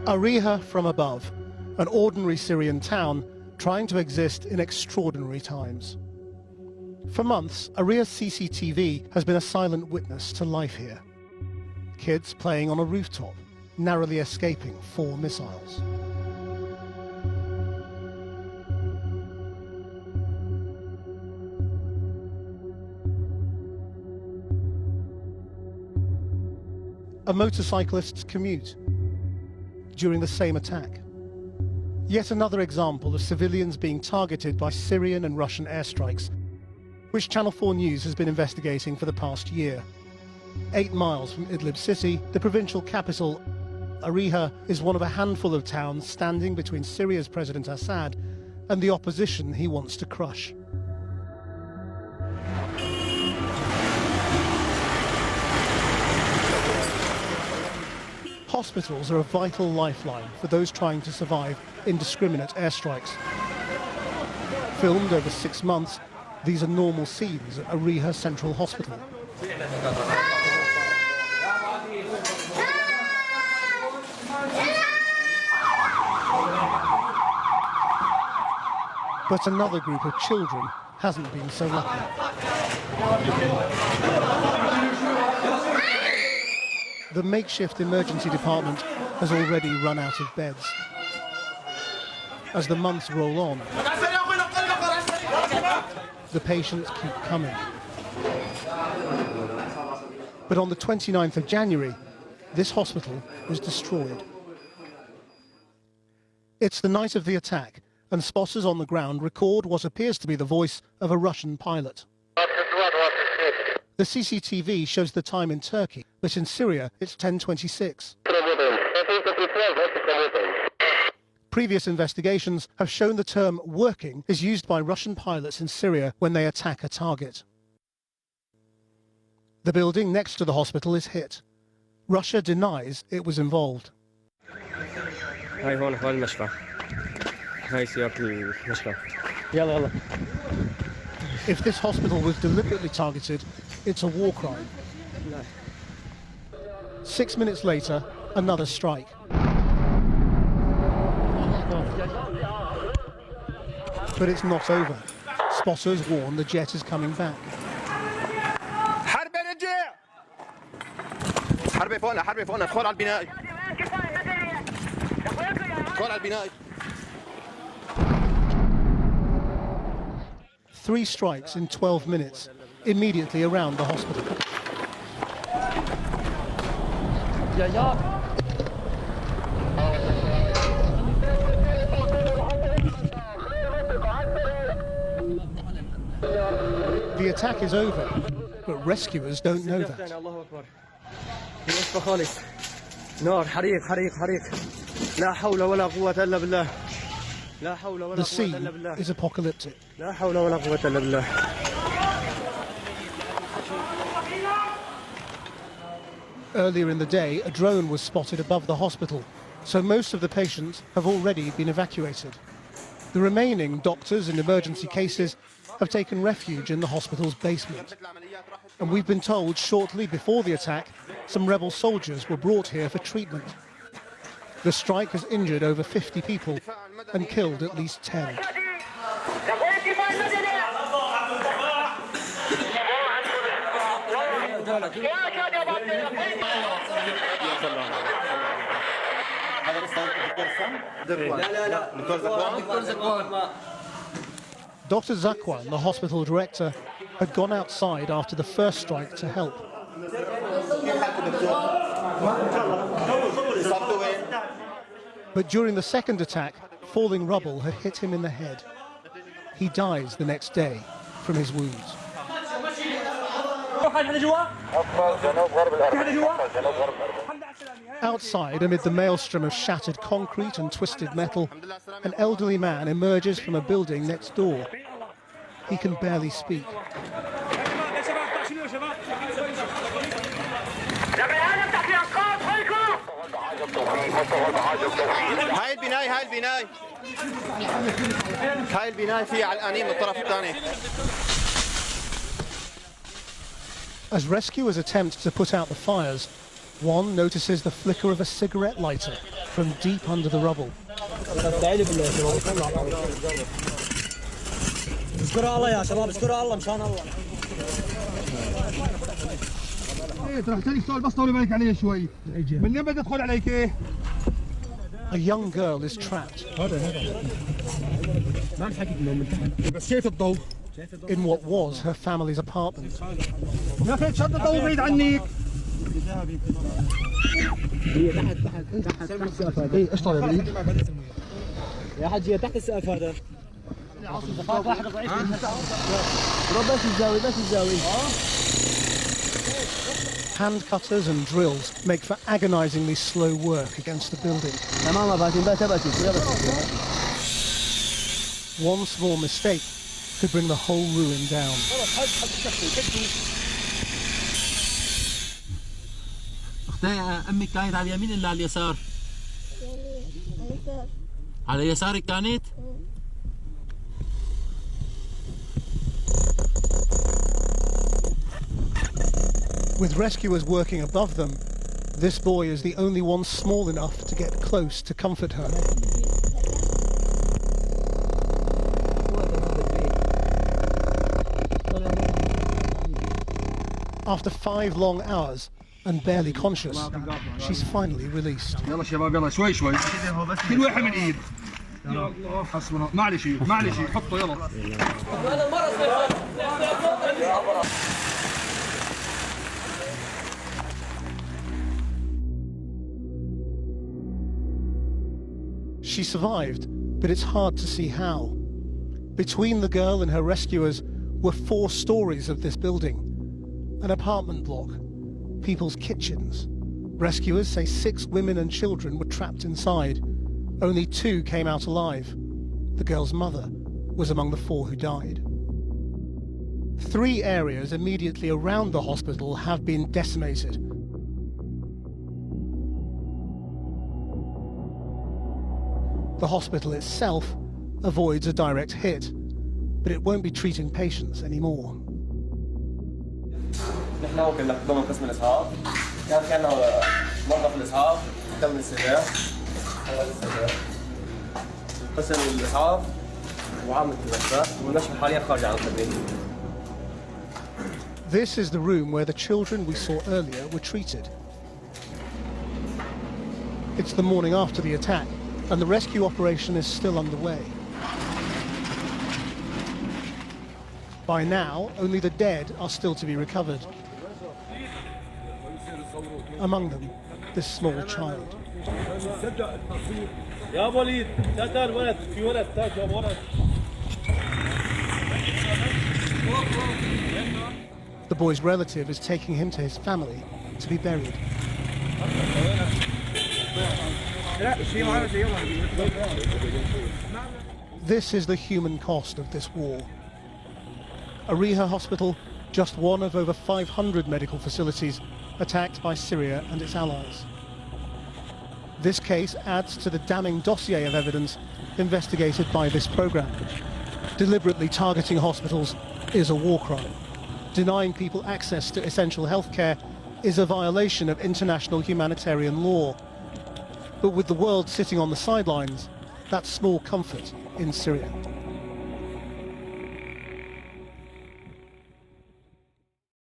Ariha from above, an ordinary Syrian town trying to exist in extraordinary times. For months, Ariha's CCTV has been a silent witness to life here. Kids playing on a rooftop, narrowly escaping 4 missiles. A motorcyclist's commute during the same attack. Yet another example of civilians being targeted by Syrian and Russian airstrikes, which Channel 4 News has been investigating for the past year. 8 miles from Idlib city, the provincial capital, Ariha is one of a handful of towns standing between Syria's President Assad and the opposition he wants to crush. Hospitals are a vital lifeline for those trying to survive indiscriminate airstrikes. Filmed over 6 months, these are normal scenes at Ariha Central Hospital. But another group of children hasn't been so lucky. The makeshift emergency department has already run out of beds. As the months roll on, the patients keep coming. But on the 29th of January, this hospital was destroyed. It's the night of the attack, and spotters on the ground record what appears to be the voice of a Russian pilot. The CCTV shows the time in Turkey, but in Syria it's 10:26. Previous investigations have shown the term working is used by Russian pilots in Syria when they attack a target. The building next to the hospital is hit. Russia denies it was involved. هاي هون المشفى. هاي سيارة المشفى. يلا يلا. If this hospital was deliberately targeted, it's a war crime. 6 minutes later, another strike. But it's not over. Spotters warn the jet is coming back. حربي فوقنا حربي فوقنا ادخل على البناء ادخل على البناء. 3 strikes in 12 minutes, immediately around the hospital. The attack is over, but rescuers don't know that. The scene is apocalyptic. Earlier in the day, a drone was spotted above the hospital, so most of the patients have already been evacuated. The remaining doctors in emergency cases have taken refuge in the hospital's basement. And we've been told shortly before the attack, some rebel soldiers were brought here for treatment. The strike has injured over 50 people and killed at least 10. Dr. Zakwan, the hospital director, had gone outside after the first strike to help. But during the second attack, falling rubble had hit him in the head. He dies the next day from his wounds. Outside, amid the maelstrom of shattered concrete and twisted metal, an elderly man emerges from a building next door. He can barely speak. هاي البناية فيها علقانين من الطرف الثاني. As rescuers attempt to put out the fires, One notices the flicker of a cigarette lighter from deep under the rubble. اشكروا الله يا شباب، اشكروا الله مشان الله. ايه راح اسالك سؤال بس طولي بالك عليه شوي. من وين بدي ادخل عليك ايه؟ A young girl is trapped. بس شايف الضوء. In what was her family's apartment. يا اخي تشد الضوء بعيد عنك. هي تحت السقف. ايه اشطر يا بعيد. يا حج هي تحت السقف هذا. واحد ضعيف. بس الزاوية. Hand cutters and drills make for agonizingly slow work against the building. One small mistake could bring the whole ruin down. اختي امك كانت على اليمين ولا على اليسار؟ على يسارك كانت؟ With rescuers working above them, this boy is the only one small enough to get close to comfort her. After 5 long hours and barely conscious, she's finally released. يلا شباب يلا شوي كل واحد من ايد. يا الله حسبنا معلش حطه يلا. She survived, but it's hard to see how. Between the girl and her rescuers were 4 stories of this building. An apartment block, people's kitchens. Rescuers say 6 women and children were trapped inside. Only 2 came out alive. The girl's mother was among the 4 who died. 3 areas immediately around the hospital have been decimated. The hospital itself avoids a direct hit, but it won't be treating patients anymore. نحن كنا ضمن قسم الاسعاف، كان موظف الاسعاف تم الاستهداف، قسم الاسعاف وعامل المستشفى والنشر حاليا خارج عن الخدمة. This is the room where the children we saw earlier were treated. It's the morning after the attack, and the rescue operation is still underway. By now, only the dead are still to be recovered. Among them, this small child. The boy's relative is taking him to his family to be buried. This is the human cost of this war. A Reha hospital, just one of over 500 medical facilities attacked by Syria and its allies. This case adds to the damning dossier of evidence investigated by this programme. Deliberately targeting hospitals is a war crime. Denying people access to essential healthcare is a violation of international humanitarian law. But with the world sitting on the sidelines, that's small comfort in Syria.